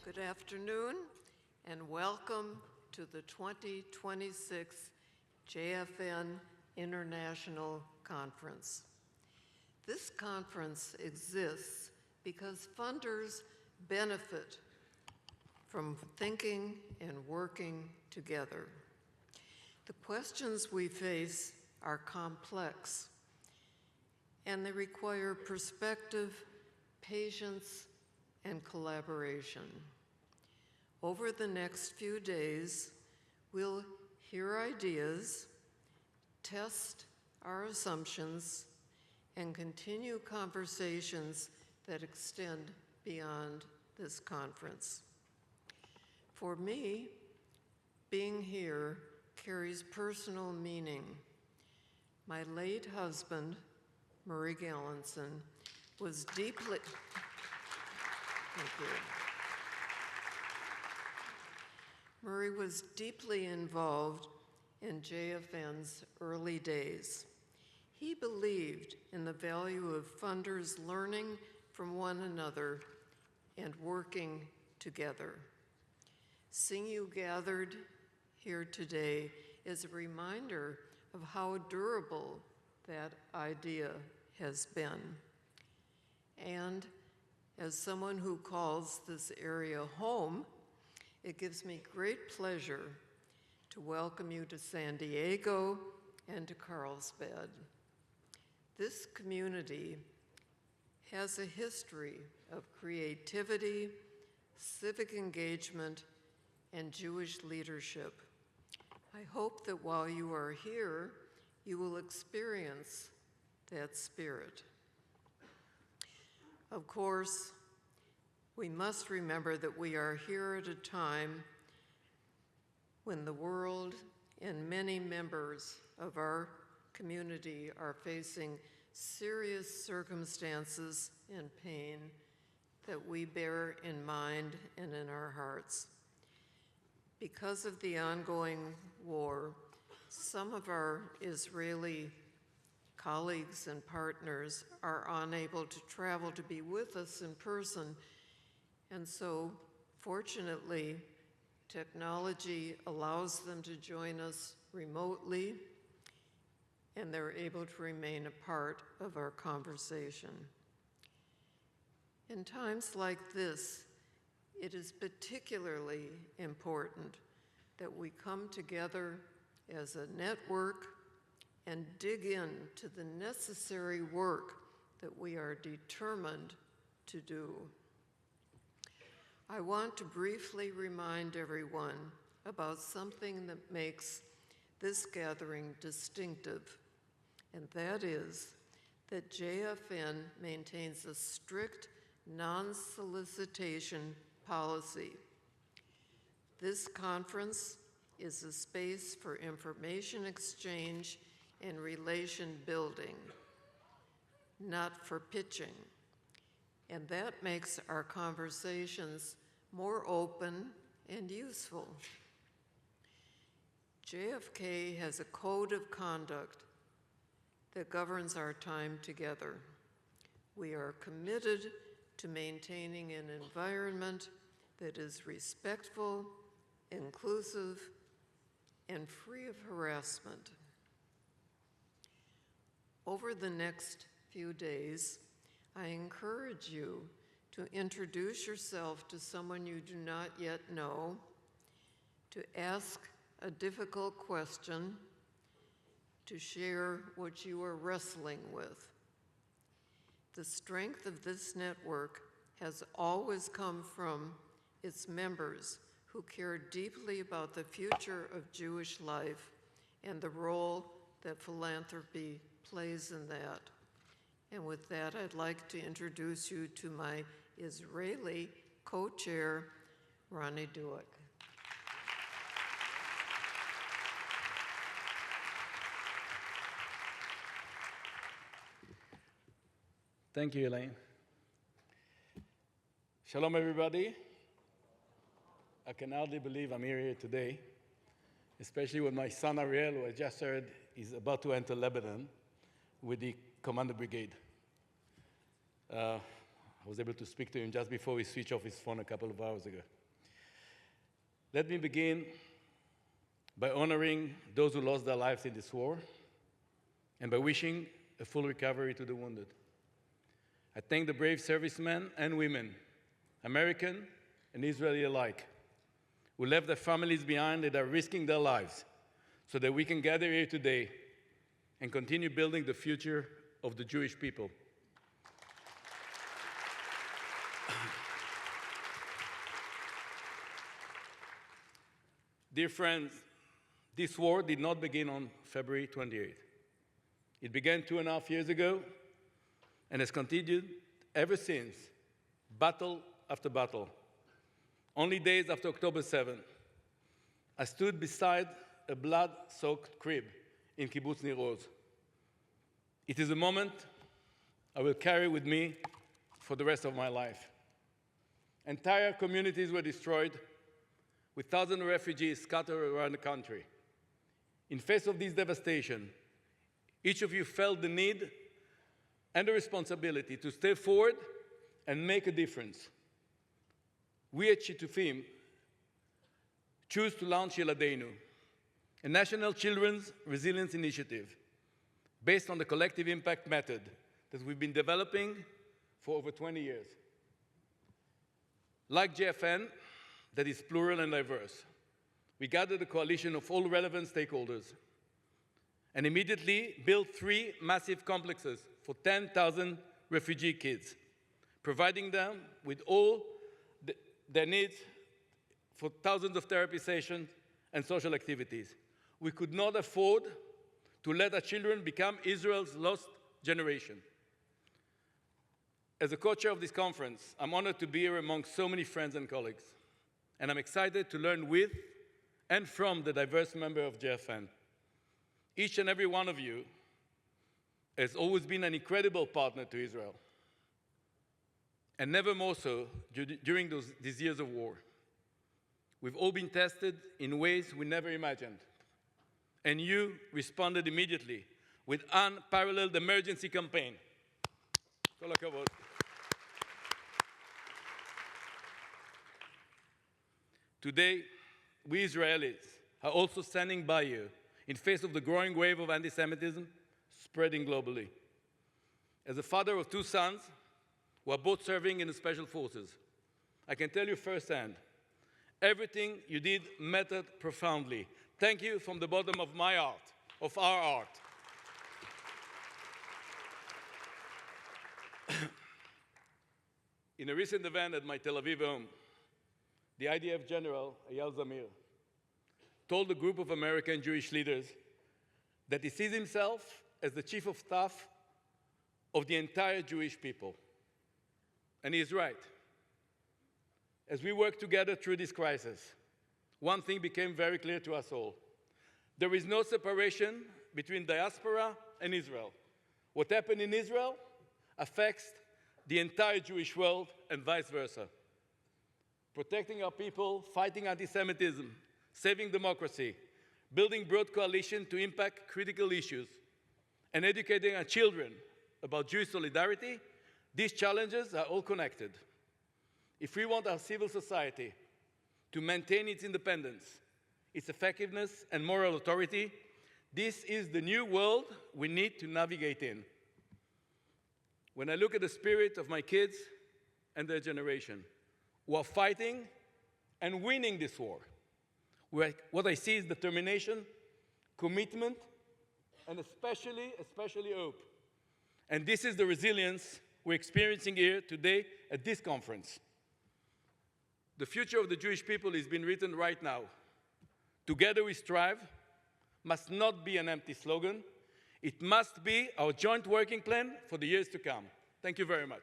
Good afternoon, and welcome to the 2026 JFN International Conference. This conference exists because funders benefit from thinking and working together. The questions we face are complex, and they require perspective, patience, and collaboration. Over the next few days, we'll hear ideas, test our assumptions, and continue conversations that extend beyond this conference. For me, being here carries personal meaning. My late husband, Murray Galinson, was deeply, thank you. Murray was deeply involved in JFN's early days. He believed in the value of funders learning from one another and working together. Seeing you gathered here today is a reminder of how durable that idea has been. And as someone who calls this area home, it gives me great pleasure to welcome you to San Diego and to Carlsbad. This community has a history of creativity, civic engagement, and Jewish leadership. I hope that while you are here, you will experience that spirit. Of course, we must remember that we are here at a time when the world and many members of our community are facing serious circumstances and pain that we bear in mind and in our hearts. Because of the ongoing war, some of our Israeli colleagues and partners are unable to travel to be with us in person. And so, fortunately, technology allows them to join us remotely, and they're able to remain a part of our conversation. In times like this, it is particularly important that we come together as a network and dig into the necessary work that we are determined to do. I want to briefly remind everyone about something that makes this gathering distinctive, and that is that JFN maintains a strict non-solicitation policy. This conference is a space for information exchange and relation building, not for pitching. And that makes our conversations more open and useful. JFK has a code of conduct that governs our time together. We are committed to maintaining an environment that is respectful, inclusive, and free of harassment. Over the next few days, I encourage you to introduce yourself to someone you do not yet know, to ask a difficult question, to share what you are wrestling with. The strength of this network has always come from its members who care deeply about the future of Jewish life and the role that philanthropy plays in that. And with that, I'd like to introduce you to my Israeli co-chair, Ronny Douek. Thank you, Elaine. Shalom, everybody. I can hardly believe I'm here today, especially when my son Ariel, who I just heard, is about to enter Lebanon with the Commander Brigade. I was able to speak to him just before he switched off his phone a couple of hours ago. Let me begin by honoring those who lost their lives in this war and by wishing a full recovery to the wounded. I thank the brave servicemen and women, American and Israeli alike, who left their families behind and are risking their lives so that we can gather here today and continue building the future of the Jewish people. Dear friends, this war did not begin on February 28th. It began 2.5 years ago and has continued ever since, battle after battle. Only days after October 7th, I stood beside a blood-soaked crib in Kibbutz Nir Oz. It is a moment I will carry with me for the rest of my life. Entire communities were destroyed, with thousands of refugees scattered around the country. In face of this devastation, each of you felt the need and the responsibility to step forward and make a difference. We at Shitufim choose to launch Yeladeinu, a national children's resilience initiative based on the collective impact method that we've been developing for over 20 years. Like JFN, that is plural and diverse, we gathered a coalition of all relevant stakeholders and immediately built 3 massive complexes for 10,000 refugee kids, providing them with all their needs for thousands of therapy sessions and social activities. We could not afford to let our children become Israel's lost generation. As a co-chair of this conference, I'm honored to be here among so many friends and colleagues, and I'm excited to learn with and from the diverse members of JFN. Each and every one of you has always been an incredible partner to Israel, and never more so during these years of war. We've all been tested in ways we never imagined, and you responded immediately with unparalleled emergency campaign. Kol hakavod. Today, we Israelis are also standing by you in face of the growing wave of anti-Semitism spreading globally. As a father of 2 sons who are both serving in the special forces, I can tell you firsthand, everything you did mattered profoundly. Thank you from the bottom of my heart, of our heart. In a recent event at my Tel Aviv home, the IDF general, Eyal Zamir, told a group of American Jewish leaders that he sees himself as the chief of staff of the entire Jewish people. And he is right. As we work together through this crisis, one thing became very clear to us all. There is no separation between diaspora and Israel. What happened in Israel affects the entire Jewish world and vice versa. Protecting our people, fighting anti-Semitism, saving democracy, building broad coalition to impact critical issues, and educating our children about Jewish solidarity, these challenges are all connected. If we want our civil society to maintain its independence, its effectiveness and moral authority, this is the new world we need to navigate in. When I look at the spirit of my kids and their generation, who are fighting and winning this war, what I see is determination, commitment, and especially hope. And this is the resilience we're experiencing here today at this conference. The future of the Jewish people is being written right now. Together we strive must not be an empty slogan. It must be our joint working plan for the years to come. Thank you very much.